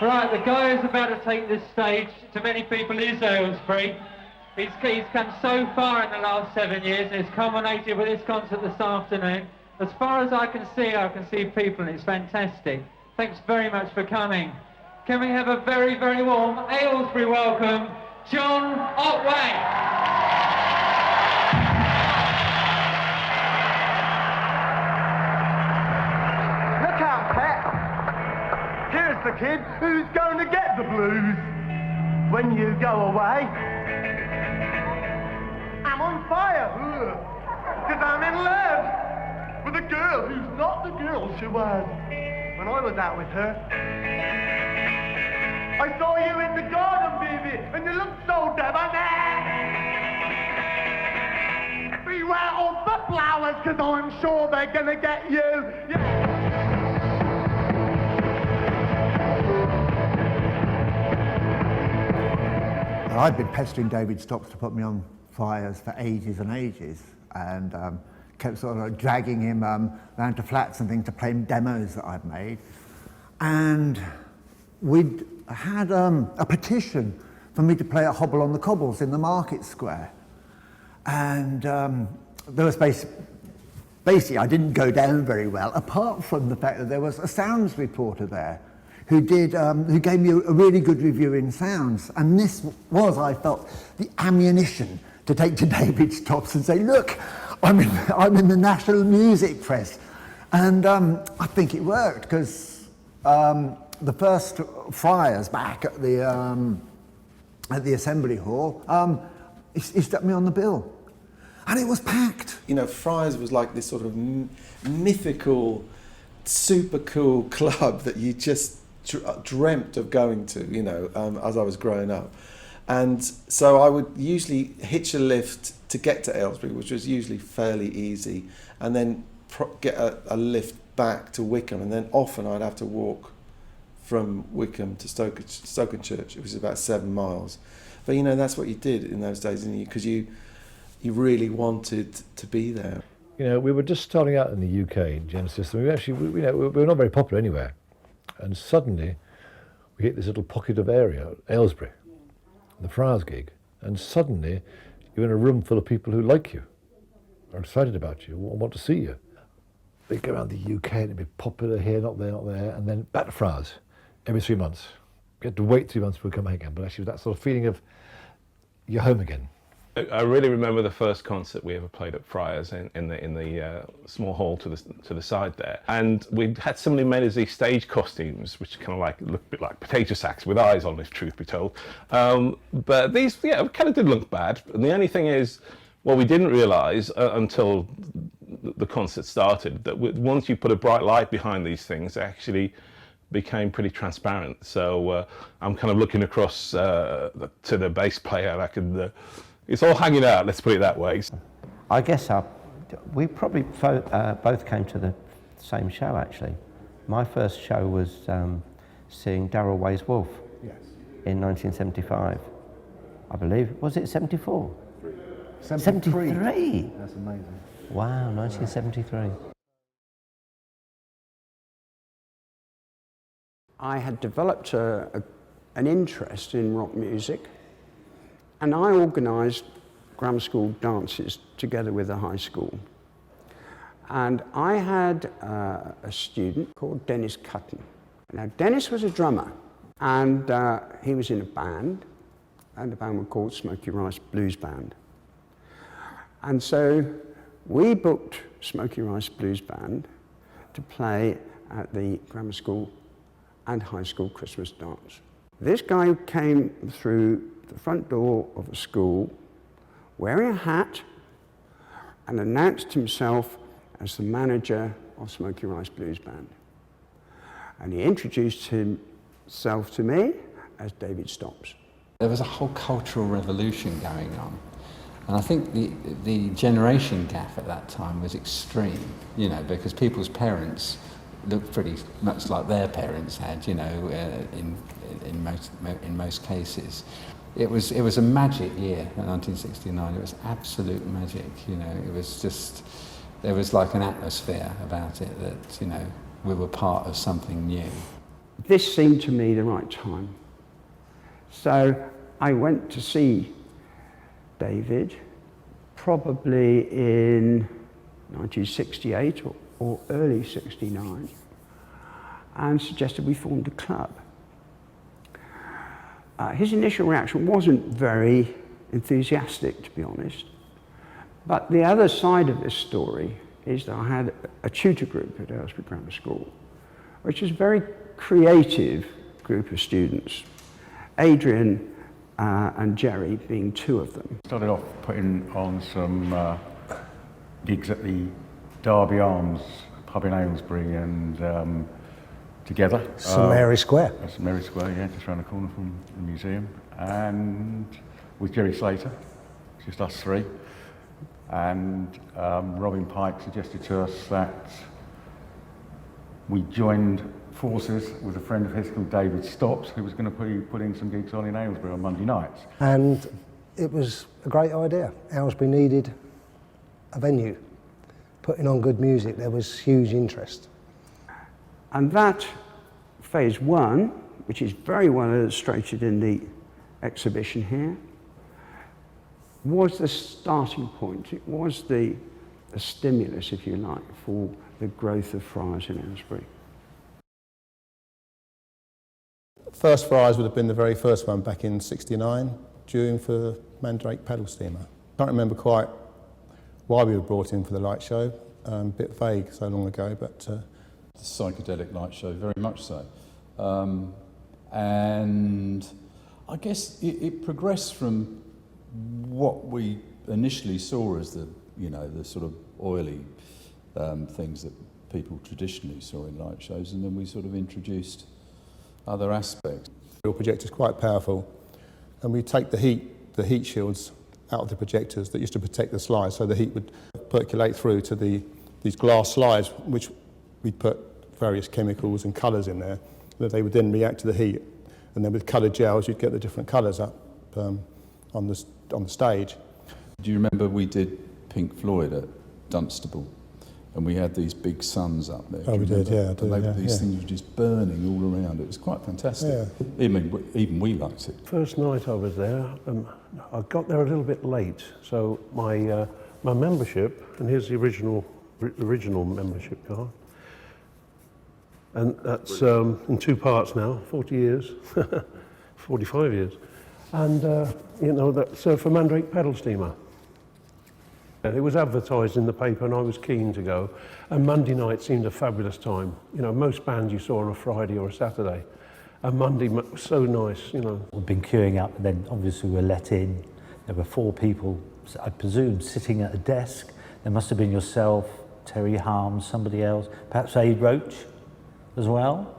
Right, the guy who's about to take this stage, to many people, is Aylesbury. He's come so far in the last 7 years, and it's culminated with this concert this afternoon. As far as I can see people, and it's fantastic. Thanks very much for coming. Can we have a very, very warm Aylesbury welcome, John Otway. The kid who's going to get the blues when you go away. I'm on fire, because I'm in love with a girl who's not the girl she was when I was out with her. I saw you in the garden, baby, and you looked so debonair. Beware of the flowers, because I'm sure they're going to get you. Yeah. I'd been pestering David Stopps to put me on Friars for ages and ages, and kept sort of dragging him round to flats and things to play him demos that I'd made. And we'd had a petition for me to play at Hobble on the Cobbles in the Market Square. And there was basically I didn't go down very well, apart from the fact that there was a sounds reporter there who gave me a really good review in sounds. And this was, I felt, the ammunition to take to David Stopps and say, look, I'm in the national music press. And I think it worked, because the first Friars back at the Assembly Hall, he stuck me on the bill. And it was packed. You know, Friars was like this sort of mythical, super cool club that you just dreamt of going to, you know, as I was growing up. And so I would usually hitch a lift to get to Aylesbury, which was usually fairly easy, and then get a lift back to Wickham, and then often I'd have to walk from Wickham to Stokenchurch. It was about 7 miles. But you know, that's what you did in those days, didn't you? Because you really wanted to be there. You know, we were just starting out in the UK in Genesis, and we were not very popular anywhere. And suddenly we hit this little pocket of area, Aylesbury, the Friars gig, and suddenly you're in a room full of people who like you, are excited about you, want to see you. They go around the UK and it'd be popular here, not there, and then back to Friars every 3 months. You had to wait 3 months before we come back again, but actually that sort of feeling of you're home again. I really remember the first concert we ever played at Friars in the small hall to the side there, and we had somebody made us these stage costumes, which kind of looked a bit like potato sacks with eyes on, if truth be told. But these, yeah, kind of did look bad. And the only thing is, what we didn't realise until the concert started, that once you put a bright light behind these things, they actually became pretty transparent. So I'm kind of looking across to the bass player, and I could. It's all hanging out, let's put it that way. I guess we probably both came to the same show, actually. My first show was seeing Darrell Way's Wolf. Yes. In 1975, I believe. Was it 74? 73. That's amazing. Wow, 1973. I had developed an interest in rock music, and I organised grammar school dances together with the high school. And I had a student called Dennis Cutton. Now, Dennis was a drummer, and he was in a band, and the band was called Smoky Rice Blues Band. And so we booked Smoky Rice Blues Band to play at the grammar school and high school Christmas dance. This guy came through the front door of the school wearing a hat and announced himself as the manager of Smoky Rice Blues Band. And he introduced himself to me as David Stopps. There was a whole cultural revolution going on. And I think the generation gap at that time was extreme, you know, because people's parents looked pretty much like their parents had, you know, in most cases. It was a magic year, 1969. It was absolute magic, you know. It was just, there was like an atmosphere about it that, you know, we were part of something new. this seemed to me the right time. So I went to see David probably in 1968 or early 69 and suggested we formed a club. His initial reaction wasn't very enthusiastic, to be honest. But the other side of this story is that I had a tutor group at Aylesbury Grammar School, which is a very creative group of students. Adrian and Jerry being two of them. Started off putting on some gigs at the Derby Arms pub in Aylesbury and together. St Mary Square. St Mary Square, yeah, just around the corner from the museum. And with Jerry Slater, just us three. And Robin Pike suggested to us that we joined forces with a friend of his called David Stopps, who was going to be putting some gigs on in Aylesbury on Monday nights. And it was a great idea. Aylesbury needed a venue, putting on good music. There was huge interest. And that phase one, which is very well illustrated in the exhibition here, was the starting point. It was the stimulus, if you like, for the growth of Friars in Aylesbury. First Friars would have been the very first one back in '69, June for Mandrake Paddle Steamer. Can't remember quite why we were brought in for the light show, a bit vague so long ago, but... The psychedelic light show, very much so. And I guess it progressed from what we initially saw as the sort of oily things that people traditionally saw in light shows, and then we sort of introduced other aspects. The projector's quite powerful, and we take the heat shields out of the projectors that used to protect the slides, so the heat would percolate through to these glass slides, which we put various chemicals and colours in there, that they would then react to the heat, and then with coloured gels you'd get the different colours up on the stage. Do you remember we did Pink Floyd at Dunstable, and we had these big suns up there? Oh, we did, yeah. These things were just burning all around. It was quite fantastic. Yeah. Even we liked it. First night I was there, I got there a little bit late, so my membership, and here's the original membership card, and that's in two parts now, 40 years, 45 years, and that's for Mandrake Paddle Steamer. It was advertised in the paper and I was keen to go, and Monday night seemed a fabulous time. You know, most bands you saw on a Friday or a Saturday, and Monday was so nice, you know. We've been queuing up, and then obviously we were let in. There were 4 people, I presume, sitting at a desk. There must have been yourself, Terry Harms, somebody else, perhaps Aid Roach as well.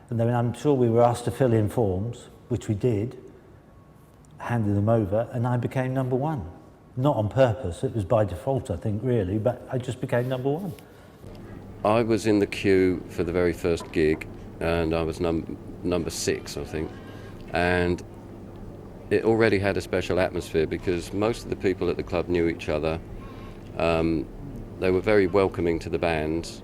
And then I'm sure we were asked to fill in forms, which we did, handed them over, and I became number 1. Not on purpose, it was by default, I think, really, but I just became number 1. I was in the queue for the very first gig, and I was number 6, I think. And it already had a special atmosphere because most of the people at the club knew each other. They were very welcoming to the bands.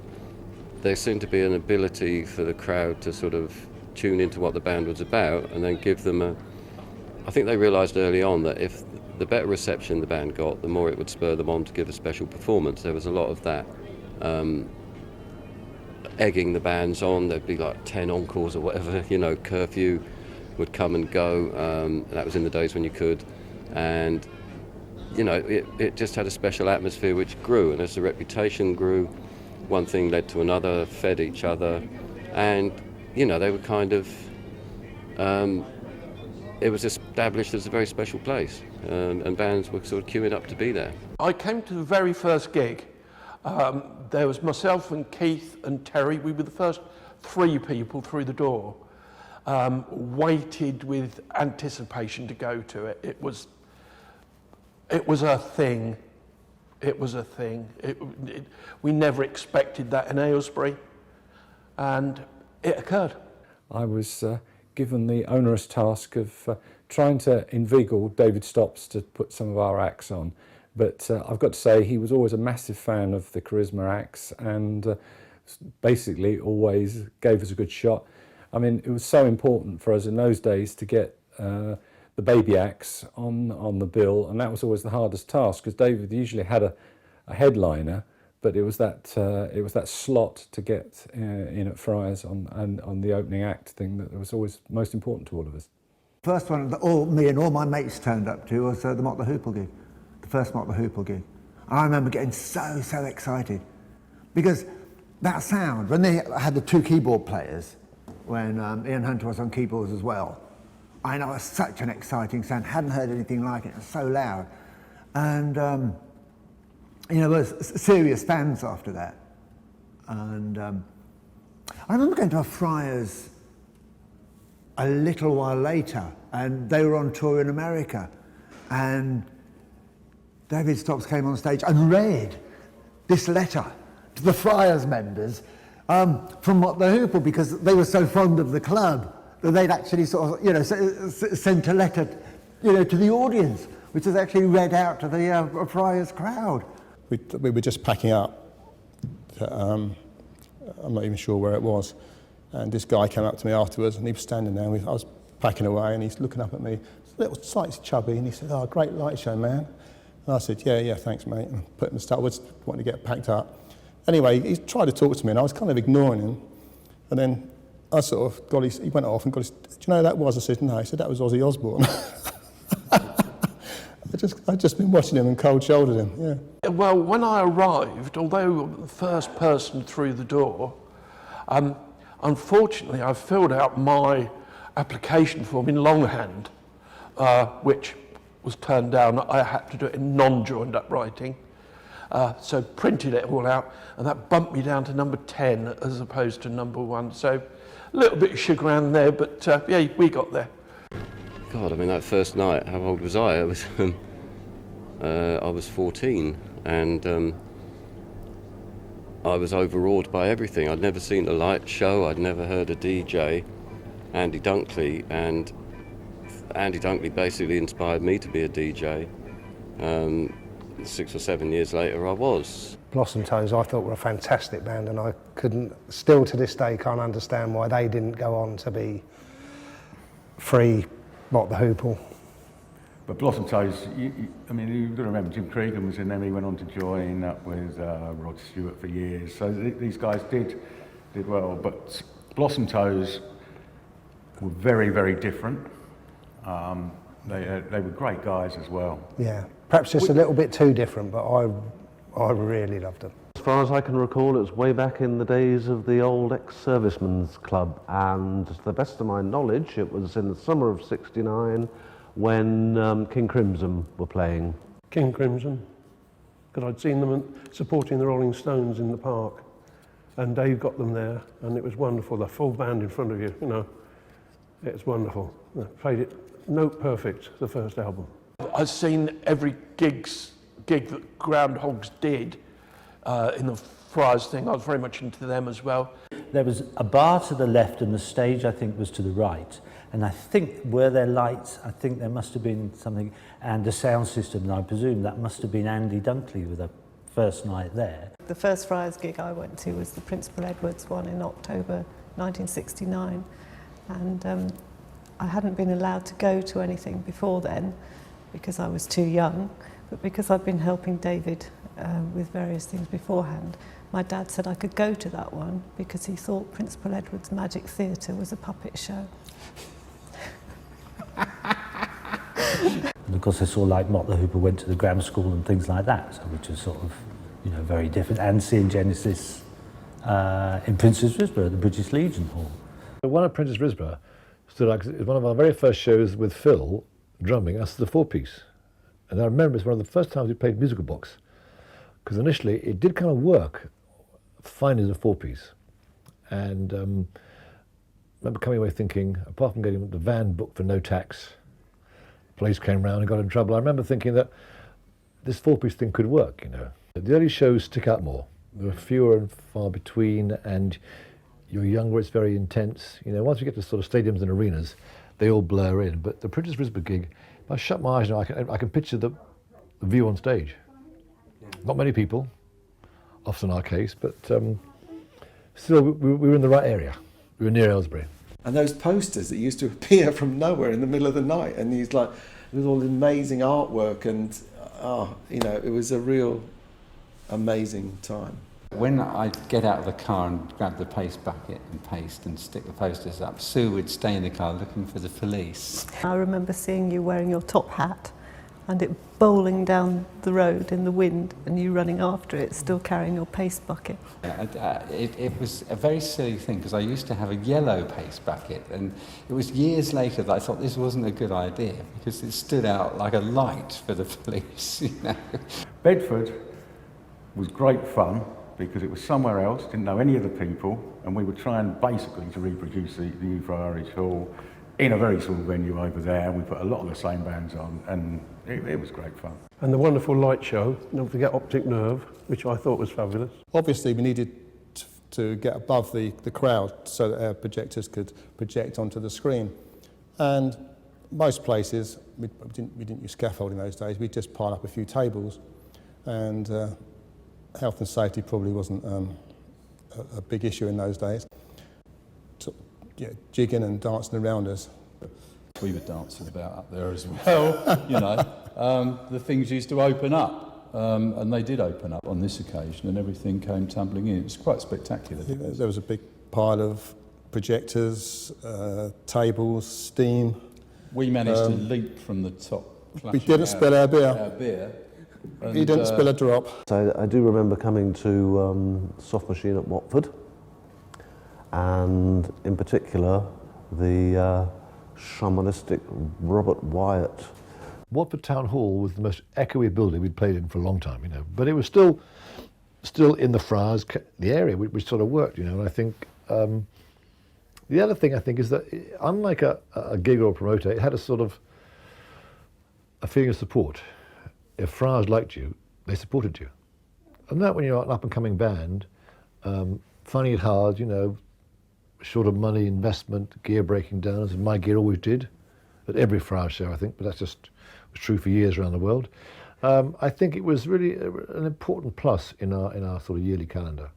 There seemed to be an ability for the crowd to sort of tune into what the band was about and then give them I think they realised early on that if the better reception the band got, the more it would spur them on to give a special performance. There was a lot of that egging the bands on. There'd be like 10 encores or whatever, you know, curfew would come and go. That was in the days when you could. And, you know, it just had a special atmosphere which grew. And as the reputation grew, one thing led to another, fed each other. And, you know, they were kind of... it was established as a very special place, and bands were sort of queuing up to be there. I came to the very first gig. There was myself and Keith and Terry. We were the first 3 people through the door. Waited with anticipation to go to it. It was a thing. It was a thing. We never expected that in Aylesbury, and it occurred. I was given the onerous task of trying to inveigle David Stopps to put some of our acts on. But I've got to say he was always a massive fan of the Charisma acts and basically always gave us a good shot. I mean, it was so important for us in those days to get the baby acts on the bill, and that was always the hardest task, because David usually had a headliner, but it was that slot to get in at Friars on the opening act thing that was always most important to all of us. First one that me and all my mates turned up to was the Mock the Hoople gig, the first Mock the Hoople gig. And I remember getting so excited, because that sound, when they had the 2 keyboard players, when Ian Hunter was on keyboards as well, I know it was such an exciting sound, hadn't heard anything like it, it was so loud. And you know, there was serious fans after that. And I remember going to a Friars a little while later, and they were on tour in America, and David Stopps came on stage and read this letter to the Friars members from Mock the Hoople, because they were so fond of the club that they'd actually sort of, you know, sent a letter, you know, to the audience, which was actually read out to the Friars crowd. We were just packing up. I'm not even sure where it was. And this guy came up to me afterwards, and he was standing there. I was packing away, and he's looking up at me, a little slightly chubby, and he said, "Oh, great light show, man." And I said, yeah, thanks, mate. And put him to start with, wanting to get packed up. Anyway, he tried to talk to me, and I was kind of ignoring him. And then I sort of he went off and got his, "Do you know who that was?" I said, "No." He said, "That was Ozzy Osbourne." I'd just been watching him and cold-shouldered him, yeah. Well, when I arrived, although the first person through the door, unfortunately I filled out my application form in longhand, which was turned down. I had to do it in non-joined up writing. So printed it all out, and that bumped me down to number 10 as opposed to number 1. So a little bit of chagrin there, but yeah, we got there. God, I mean, that first night, how old was I? I was 14, and I was overawed by everything. I'd never seen a light show, I'd never heard a DJ, Andy Dunkley, and Andy Dunkley basically inspired me to be a DJ. 6 or 7 years later, I was. Blossom Toes, I thought, were a fantastic band, and I still to this day can't understand why they didn't go on to be free Mock the Hoople. But Blossom Toes, I mean, you've got to remember Jim Cregan was in them. He went on to join up with Rod Stewart for years. So these guys did well. But Blossom Toes were very different. They were great guys as well. Yeah, perhaps just a little bit too different, but I really loved them. As far as I can recall, it was way back in the days of the old ex-servicemen's club, and to the best of my knowledge, it was in the summer of '69 when King Crimson were playing. King Crimson, because I'd seen them supporting the Rolling Stones in the park, and Dave got them there, and it was wonderful. The full band in front of you, you know, it's wonderful. They played it note perfect, the first album. I've seen every gig that Groundhogs did in the Friars thing. I was very much into them as well. There was a bar to the left and the stage, I think, was to the right. And I think were there lights, I think there must have been something, and a sound system, and I presume that must have been Andy Dunkley with the first night there. The first Friars gig I went to was the Principal Edwards one in October 1969. And I hadn't been allowed to go to anything before then because I was too young, but because I'd been helping David with various things beforehand, my dad said I could go to that one because he thought Principal Edward's Magic Theatre was a puppet show. And of course I saw like Mock the Hoople went to the grammar school and things like that, so which was sort of, you know, very different. And seeing Genesis in Princess Risborough at the British Legion Hall. The one at Princess Risborough stood out, 'cause it was one of our very first shows with Phil drumming us the 4-piece. And I remember it's one of the first times we played musical box, because initially it did kind of work fine as a 4-piece. And I remember coming away thinking, apart from getting the van booked for no tax, police came round and got in trouble. I remember thinking that this 4-piece thing could work, you know. The early shows stick out more. There are fewer and far between, and you're younger, it's very intense. You know, once you get to sort of stadiums and arenas, they all blur in. But the Princess Risborough gig, if I shut my eyes now, I can picture the view on stage. Not many people, often our case, but still we were in the right area. We were near Aylesbury. And those posters that used to appear from nowhere in the middle of the night, and these like, with all the amazing artwork, and you know, it was a real amazing time. When I'd get out of the car and grab the paste bucket and paste and stick the posters up, Sue would stay in the car looking for the police. I remember seeing you wearing your top hat and it bowling down the road in the wind and you running after it, still carrying your paste bucket. It was a very silly thing because I used to have a yellow paste bucket, and it was years later that I thought this wasn't a good idea because it stood out like a light for the police. You know? Bedford was great fun because it was somewhere else, didn't know any of the people, and we were trying basically to reproduce the Youth Irish Hall in a very small venue over there. We put a lot of the same bands on, and it was great fun. And the wonderful light show, don't forget Optic Nerve, which I thought was fabulous. Obviously, we needed to get above the crowd so that our projectors could project onto the screen. And most places, we didn't use scaffolding those days, we'd just pile up a few tables. And health and safety probably wasn't a big issue in those days. So, yeah, jigging and dancing around us. We were dancing about up there as well, you know. The things used to open up, and they did open up on this occasion, and everything came tumbling in. It was quite spectacular. There was a big pile of projectors, tables, steam. We managed to leap from the top. We didn't spill our beer. He didn't spill a drop. So I do remember coming to Soft Machine at Watford, and in particular the shamanistic Robert Wyatt. Watford Town Hall was the most echoey building we'd played in for a long time, you know, but it was still in the Friars, the area which sort of worked, you know. And I think the other thing I think is that unlike a gig or a promoter, it had a sort of a feeling of support. If Friars liked you, they supported you. And that when you're an up-and-coming band, finding it hard, you know, short of money, investment, gear breaking down, as my gear always did, at every Friars show, I think, but that's just was true for years around the world. I think it was really an important plus in our sort of yearly calendar.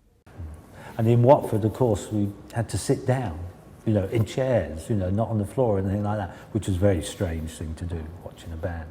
And in Watford, of course, we had to sit down, you know, in chairs, you know, not on the floor or anything like that, which was a very strange thing to do, watching a band.